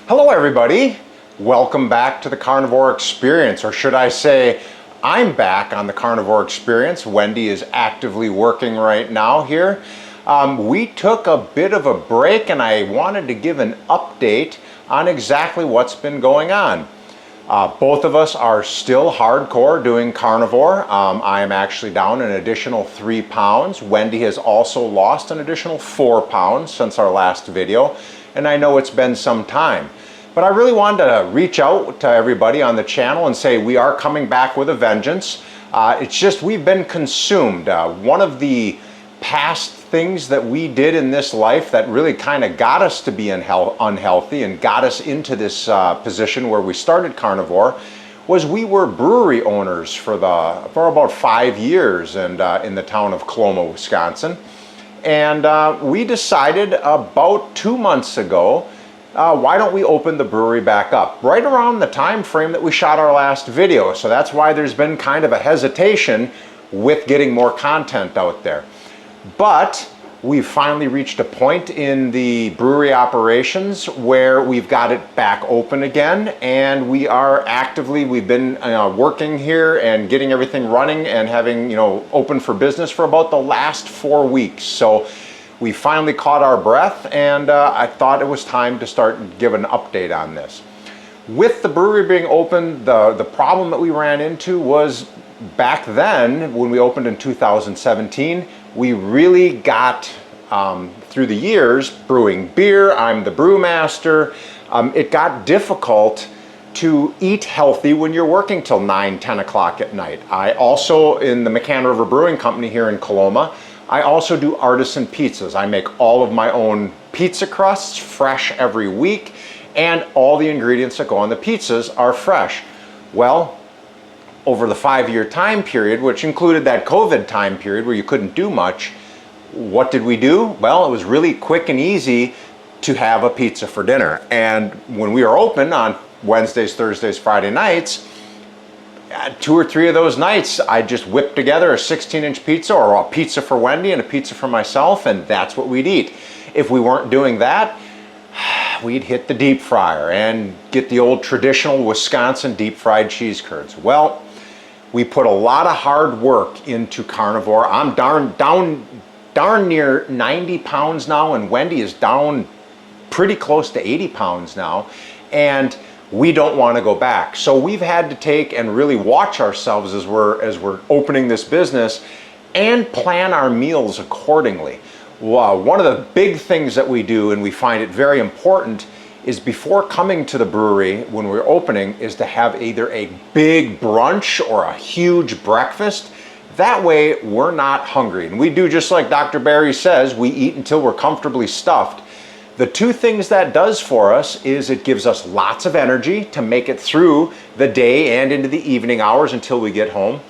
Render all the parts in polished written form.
Hello everybody, welcome back to the Carnivore Experience, or should I say, I'm back on the Carnivore Experience. Wendy is actively working right now here. We took a bit of a break and I wanted to give an update on exactly what's been going on. Both of us are still hardcore doing carnivore. I am actually down an additional 3 pounds. Wendy has also lost an additional 4 pounds since our last video, and I know it's been some time. But I really wanted to reach out to everybody on the channel and say we are coming back with a vengeance. It's just we've been consumed. One of the past things that we did in this life that really kind of got us to be unhealthy and got us into this position where we started carnivore was we were brewery owners for about 5 years and in the town of Coloma, Wisconsin. And we decided about 2 months ago, why don't we open the brewery back up? Right around the time frame that we shot our last video. So that's why there's been kind of a hesitation with getting more content out there. But we've finally reached a point in the brewery operations where we've got it back open again, and we are we've been working here and getting everything running and having, open for business for about the last 4 weeks. So we finally caught our breath, and I thought it was time to start giving an update on this. With the brewery being open, the problem that we ran into was back then, when we opened in 2017, we really got, through the years, brewing beer. I'm the brewmaster. It got difficult to eat healthy when you're working till 9, 10 o'clock at night. I also, in the McCann River Brewing Company here in Coloma, I also do artisan pizzas. I make all of my own pizza crusts, fresh every week, and all the ingredients that go on the pizzas are fresh. Well, over the 5-year time period, which included that COVID time period where you couldn't do much, what did we do? Well, it was really quick and easy to have a pizza for dinner. And when we were open on Wednesdays, Thursdays, Friday nights, 2 or 3 of those nights, I just whipped together a 16-inch pizza, or a pizza for Wendy and a pizza for myself, and that's what we'd eat. If we weren't doing that, we'd hit the deep fryer and get the old traditional Wisconsin deep fried cheese curds. Well, we put a lot of hard work into carnivore. I'm darn near 90 pounds now, and Wendy is down pretty close to 80 pounds now, and we don't want to go back. So we've had to take and really watch ourselves as we're opening this business and plan our meals accordingly. One of the big things that we do, and we find it very important, is before coming to the brewery when we're opening, is to have either a big brunch or a huge breakfast. That way we're not hungry. And we do just like Dr. Barry says, we eat until we're comfortably stuffed. The 2 things that does for us is it gives us lots of energy to make it through the day and into the evening hours until we get home.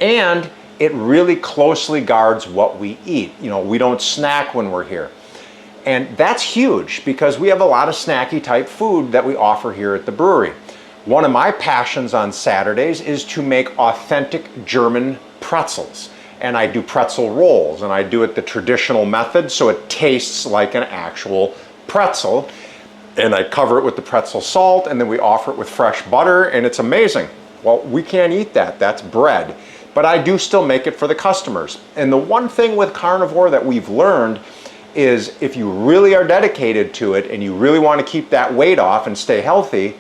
And it really closely guards what we eat. We don't snack when we're here. And that's huge because we have a lot of snacky type food that we offer here at the brewery. One of my passions on Saturdays is to make authentic German pretzels. And I do pretzel rolls, and I do it the traditional method so it tastes like an actual pretzel. And I cover it with the pretzel salt, and then we offer it with fresh butter, and it's amazing. Well, we can't eat that, that's bread. But I do still make it for the customers. And the one thing with carnivore that we've learned is if you really are dedicated to it and you really want to keep that weight off and stay healthy,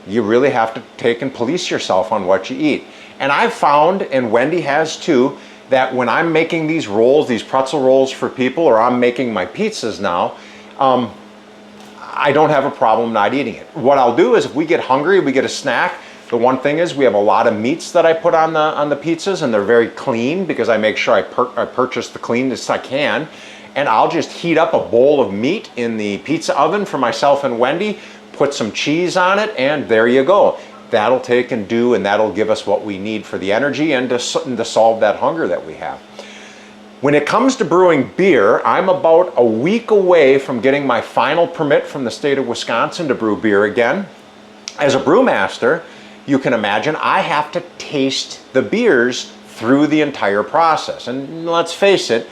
you really have to take and police yourself on what you eat. And I've found, and Wendy has too, that when I'm making these rolls, these pretzel rolls for people, or I'm making my pizzas now, I don't have a problem not eating it. What I'll do is if we get hungry, we get a snack, the one thing is we have a lot of meats that I put on the pizzas, and they're very clean because I make sure I purchase the cleanest I can. And I'll just heat up a bowl of meat in the pizza oven for myself and Wendy, put some cheese on it, and there you go. That'll take and do, and that'll give us what we need for the energy and to solve that hunger that we have. When it comes to brewing beer, I'm about a week away from getting my final permit from the state of Wisconsin to brew beer again. As a brewmaster, you can imagine I have to taste the beers through the entire process. And let's face it,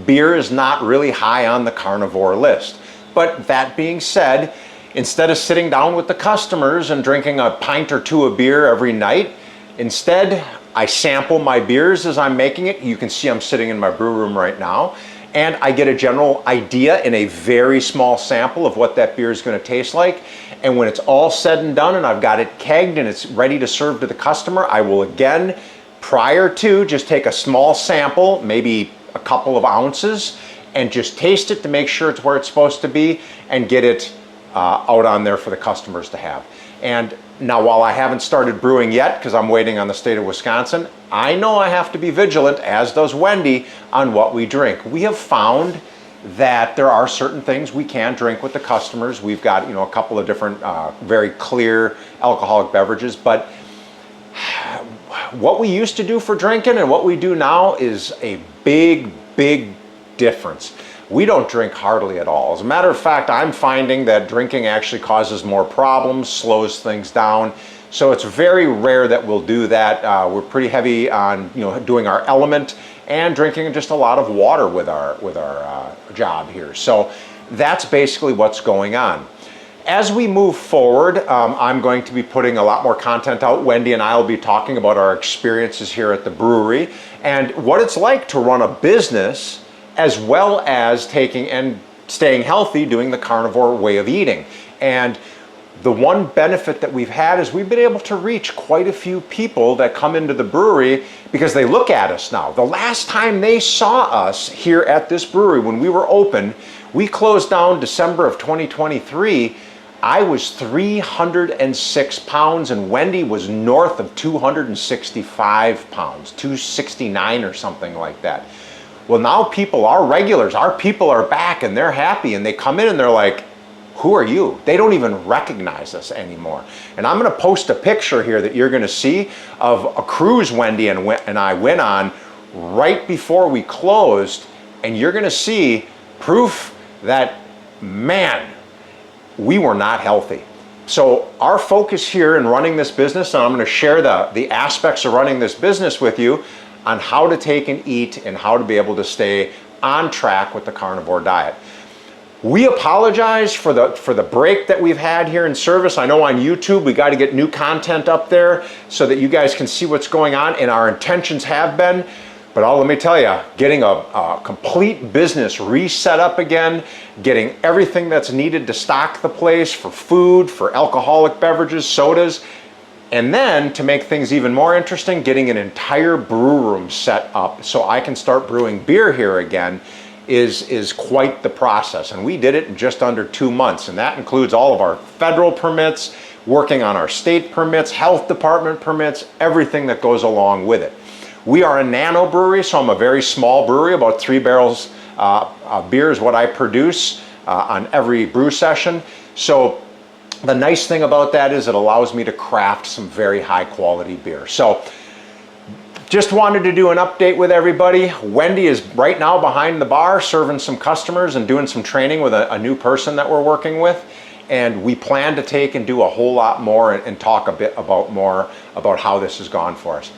beer is not really high on the carnivore list. But that being said, instead of sitting down with the customers and drinking a pint or two of beer every night, instead I sample my beers as I'm making it. You can see I'm sitting in my brew room right now, and I get a general idea in a very small sample of what that beer is going to taste like. And when it's all said and done and I've got it kegged and it's ready to serve to the customer, I will again, prior to, just take a small sample, maybe a couple of ounces, and just taste it to make sure it's where it's supposed to be and get it out on there for the customers to have. And now, while I haven't started brewing yet because I'm waiting on the state of Wisconsin, I know I have to be vigilant, as does Wendy, on what we drink. We have found that there are certain things we can drink with the customers. We've got, a couple of different very clear alcoholic beverages, but what we used to do for drinking and what we do now is a big difference. We don't drink hardly at all. As a matter of fact, I'm finding that drinking actually causes more problems, slows things down. So it's very rare that we'll do that. We're pretty heavy on doing our element and drinking just a lot of water with our job here. So that's basically what's going on. As we move forward, I'm going to be putting a lot more content out. Wendy and I will be talking about our experiences here at the brewery and what it's like to run a business, as well as taking and staying healthy, doing the carnivore way of eating. And the one benefit that we've had is we've been able to reach quite a few people that come into the brewery because they look at us now. The last time they saw us here at this brewery when we were open, we closed down December of 2023. I was 306 pounds and Wendy was north of 265 pounds, 269 or something like that. Well, now people, our regulars, our people are back and they're happy and they come in and they're like, who are you? They don't even recognize us anymore. And I'm gonna post a picture here that you're gonna see of a cruise Wendy and I went on right before we closed, and you're gonna see proof that, man, we were not healthy. So our focus here in running this business, and I'm gonna share the aspects of running this business with you, on how to take and eat and how to be able to stay on track with the carnivore diet. We apologize for the break that we've had here in service. I know on YouTube we got to get new content up there so that you guys can see what's going on, and our intentions have been, but let me tell you, getting a complete business reset up again, getting everything that's needed to stock the place for food, for alcoholic beverages, sodas, and then to make things even more interesting, getting an entire brew room set up so I can start brewing beer here again is quite the process. And we did it in just under 2 months. And that includes all of our federal permits, working on our state permits, health department permits, everything that goes along with it. We are a nano brewery, so I'm a very small brewery. About 3 barrels of beer is what I produce on every brew session. So the nice thing about that is it allows me to craft some very high quality beer. So just wanted to do an update with everybody. Wendy is right now behind the bar serving some customers and doing some training with a new person that we're working with. And we plan to take and do a whole lot more and talk a bit more about how this has gone for us.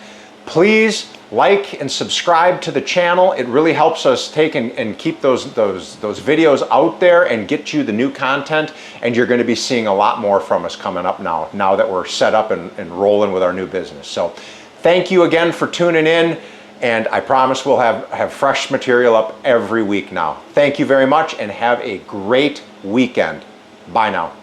Please like and subscribe to the channel. It really helps us take and keep those videos out there and get you the new content. And you're going to be seeing a lot more from us coming up now that we're set up and rolling with our new business. So thank you again for tuning in. And I promise we'll have fresh material up every week now. Thank you very much and have a great weekend. Bye now.